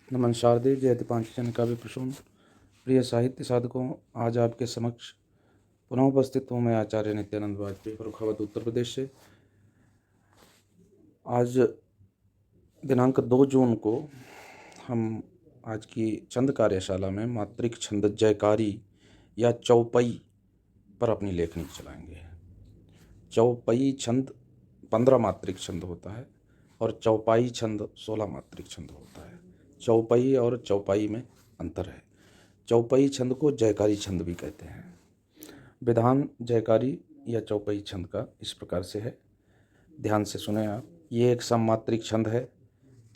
नमन शारदे जयति पांचजन काव्य प्रसून। प्रिय साहित्य साधकों, आज आपके समक्ष पुनः उपस्थित हूँ मैं आचार्य नित्यानंद वाजपेयी फर्रुखाबाद उत्तर प्रदेश से। आज दिनांक 2 जून को हम आज की छंद कार्यशाला में मात्रिक छंद जयकारी या चौपई पर अपनी लेखनी चलाएंगे। चौपई छंद 15 मात्रिक छंद होता है और चौपाई छंद 16 मात्रिक छंद होता है। चौपई और चौपाई में अंतर है। चौपई छंद को जयकारी छंद भी कहते हैं। विधान जयकारी या चौपई छंद का इस प्रकार से है, ध्यान से सुने आप। ये एक सममात्रिक छंद है।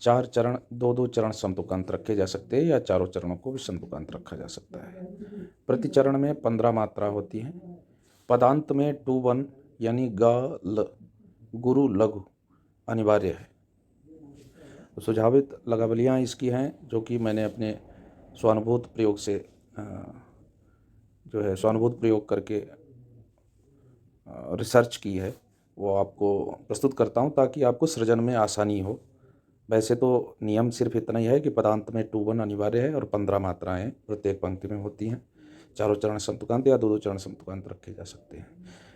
4 चरण, 2-2 चरण समतुकांत रखे जा सकते हैं या चारों चरणों को भी समतुकांत रखा जा सकता है। प्रति चरण में 15 मात्रा होती हैं। पदांत में 2-1 यानी ग ल गुरु लघु अनिवार्य है। तो सुझावित लगावलियाँ इसकी हैं जो कि मैंने अपने स्वानुभूत प्रयोग से स्वानुभूत प्रयोग करके रिसर्च की है, वो आपको प्रस्तुत करता हूँ ताकि आपको सृजन में आसानी हो। वैसे तो नियम सिर्फ इतना ही है कि पदांत में 2-1 अनिवार्य है और 15 मात्राएं प्रत्येक पंक्ति में होती हैं। चारों चरण समतुकांत या 2-2 चरण समतुकांत रखे जा सकते हैं।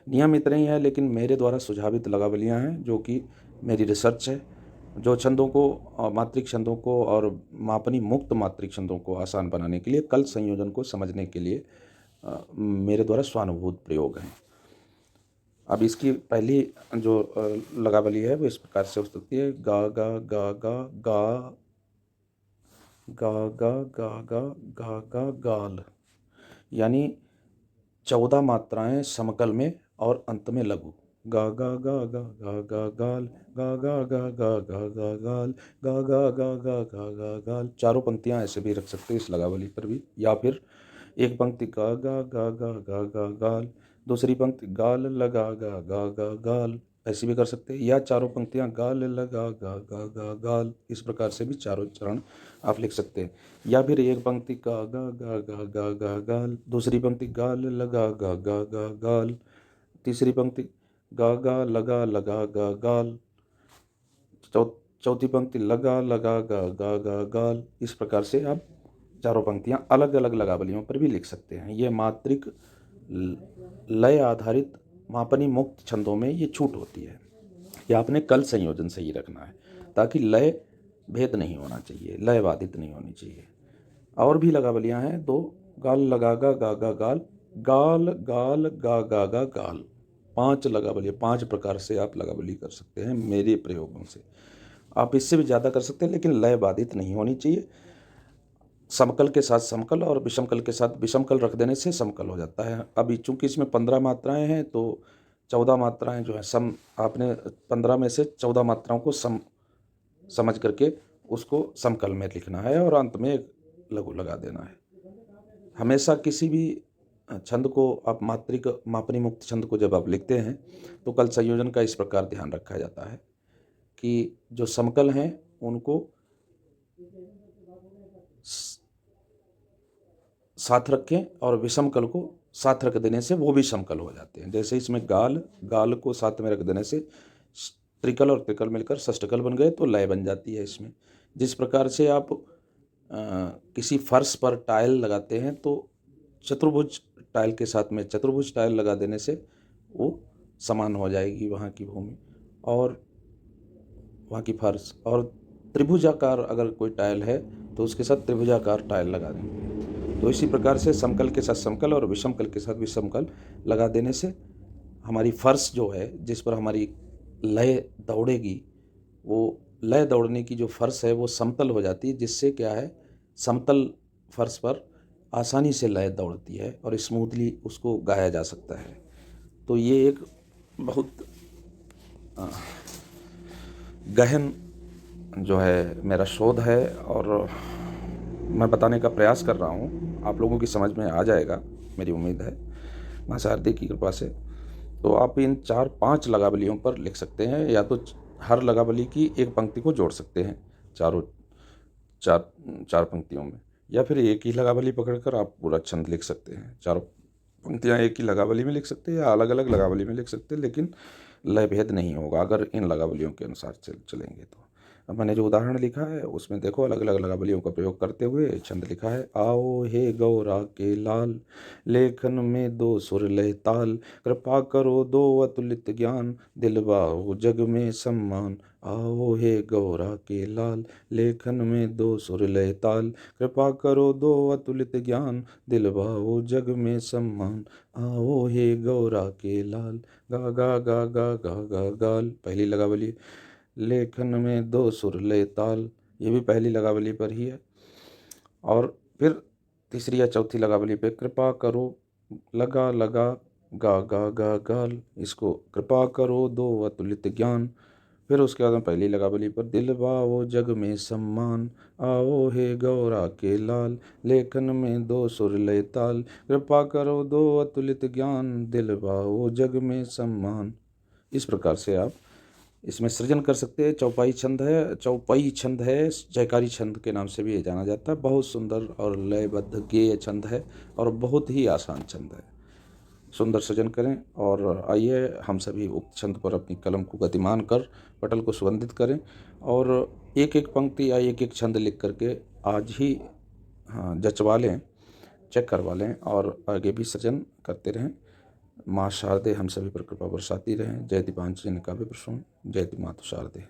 नियम इतने ही है, लेकिन मेरे द्वारा सुझावित लगावलियाँ हैं जो कि मेरी रिसर्च है, जो छंदों को, मात्रिक छंदों को और मापनी मुक्त मात्रिक छंदों को आसान बनाने के लिए, कल संयोजन को समझने के लिए मेरे द्वारा स्वानुभूत प्रयोग हैं। अब इसकी पहली जो लगावली है वो इस प्रकार से हो सकती है। गा गा गा गा गा गा गा गा गा गा गा गाल, यानी 14 मात्राएं समकल में और अंत में लघु। गा गा गा गा गा गा गाल, गा गा गा गा गा गा गाल, गा गा गा गा गा गा गाल। चारों पंक्तियां ऐसे भी रख सकते हैं इस लगावली पर भी, या फिर एक पंक्ति गा गा गा गा गा गा गाल, दूसरी पंक्ति गाल लगा गा गा गा गाल, ऐसी भी कर सकते हैं। या चारों पंक्तियां गाल लगा गा गा गा गाल, इस प्रकार से भी चारों चरण आप लिख सकते हैं। या फिर एक पंक्ति गा गा गा गा गा गा गाल, दूसरी पंक्ति गाल लगा गा गा गा गाल, तीसरी पंक्ति गा गा लगा लगा गा गाल, चौथी पंक्ति लगा लगा गा गा गा गाल। इस प्रकार से आप चारों पंक्तियां अलग अलग लगावलियों पर भी लिख सकते हैं। ये मात्रिक लय आधारित मापनी मुक्त छंदों में ये छूट होती है। ये आपने कल संयोजन से ही रखना है ताकि लय भेद नहीं होना चाहिए, लय बाधित नहीं होनी चाहिए। और भी लगावलियाँ हैं 2। गाल लगा गा गा गा गाल, गाल गाल गा गा गा गाल। 5 लगावलियाँ, 5 प्रकार से आप लगावली कर सकते हैं मेरे प्रयोगों से। आप इससे भी ज़्यादा कर सकते हैं, लेकिन लय बाधित नहीं होनी चाहिए। समकल के साथ समकल और विषमकल के साथ विषमकल रख देने से समकल हो जाता है। अभी चूंकि इसमें 15 मात्राएं हैं तो 14 मात्राएं जो है सम, आपने 15 में से 14 मात्राओं को समझ करके उसको समकल में लिखना है और अंत में एक लघु लगा देना है। हमेशा किसी भी छंद को आप मात्रिक मापनी मुक्त छंद को जब आप लिखते हैं तो कल संयोजन का इस प्रकार ध्यान रखा जाता है कि जो समकल हैं उनको साथ रखें और विषमकल को साथ रख देने से वो भी समकल हो जाते हैं। जैसे इसमें गाल, गाल को साथ में रख देने से त्रिकल और त्रिकल मिलकर षष्टकल बन गए तो लय बन जाती है इसमें। जिस प्रकार से आप किसी फर्श पर टाइल लगाते हैं तो चतुर्भुज टाइल के साथ में चतुर्भुज टाइल लगा देने से वो समान हो जाएगी वहाँ की भूमि और वहाँ की फर्श। और त्रिभुजाकार अगर कोई टाइल है तो उसके साथ त्रिभुजाकार टाइल लगा देंगे। तो इसी प्रकार से समकल के साथ समकल और विषमकल के साथ विषमकल लगा देने से हमारी फर्श जो है जिस पर हमारी लय दौड़ेगी, वो लय दौड़ने की जो फर्श है वो समतल हो जाती है, जिससे क्या है समतल फर्श पर आसानी से लय दौड़ती है और स्मूथली उसको गाया जा सकता है। तो ये एक बहुत गहन जो है मेरा शोध है और मैं बताने का प्रयास कर रहा हूँ। आप लोगों की समझ में आ जाएगा, मेरी उम्मीद है, माँ शारदे की कृपा से। तो आप इन 4-5 लगावलियों पर लिख सकते हैं, या तो हर लगावली की एक पंक्ति को जोड़ सकते हैं चार पंक्तियों में, या फिर एक ही लगावली पकड़कर आप पूरा छंद लिख सकते हैं। चारों पंक्तियाँ एक ही लगावली में लिख सकते हैं या अलग अलग लगावली में लिख सकते हैं, लेकिन लय भेद नहीं होगा अगर इन लगावलियों के अनुसार चलेंगे तो। अब मैंने जो उदाहरण लिखा है उसमें देखो अलग अलग लगावलियों का प्रयोग करते हुए छंद लिखा है। आओ हे गौरा के लाल, लेखन में दो सुर लय ताल, कृपा करो दो अतुलित ज्ञान, दिलवाओ जग में सम्मान। आओ हे गौरा के लाल, लेखन में दो सुर लय ताल, कृपा करो दो अतुलित ज्ञान, दिलवाओ जग में सम्मान। आओ हे गौरा के लाल, गा गा गा गा गा गा गाल, पहली लगावली। लेखन में दो सुर लय ताल, ये भी पहली लगावली पर ही है। और फिर तीसरी या चौथी लगावली पे कृपा करो, लगा लगा गा गा गा गाल, इसको कृपा करो दो अतुलित ज्ञान। फिर उसके बाद में पहली लगावली पर दिलवाओ जग में सम्मान। आओ हे गौरा के लाल, लेखन में दो सुर लय ताल, कृपा करो दो अतुलित ज्ञान, दिलवाओ जग में सम्मान। इस प्रकार से आप इसमें सृजन कर सकते हैं। चौपाई छंद है, चौपाई छंद है, जयकारी छंद के नाम से भी ये जाना जाता है। बहुत सुंदर और लयबद्ध गेय छंद है और बहुत ही आसान छंद है। सुंदर सृजन करें और आइए हम सभी उक्त छंद पर अपनी कलम को गतिमान कर पटल को सुगंधित करें और एक एक पंक्ति या एक एक छंद लिख करके आज ही जचवा लें, चेक करवा लें और आगे भी सृजन करते रहें। माँ शारदे हम सभी पर कृपा बरसाती रहें। जय दीपांचन काव्य प्रसून, जय दी मातु शारदे।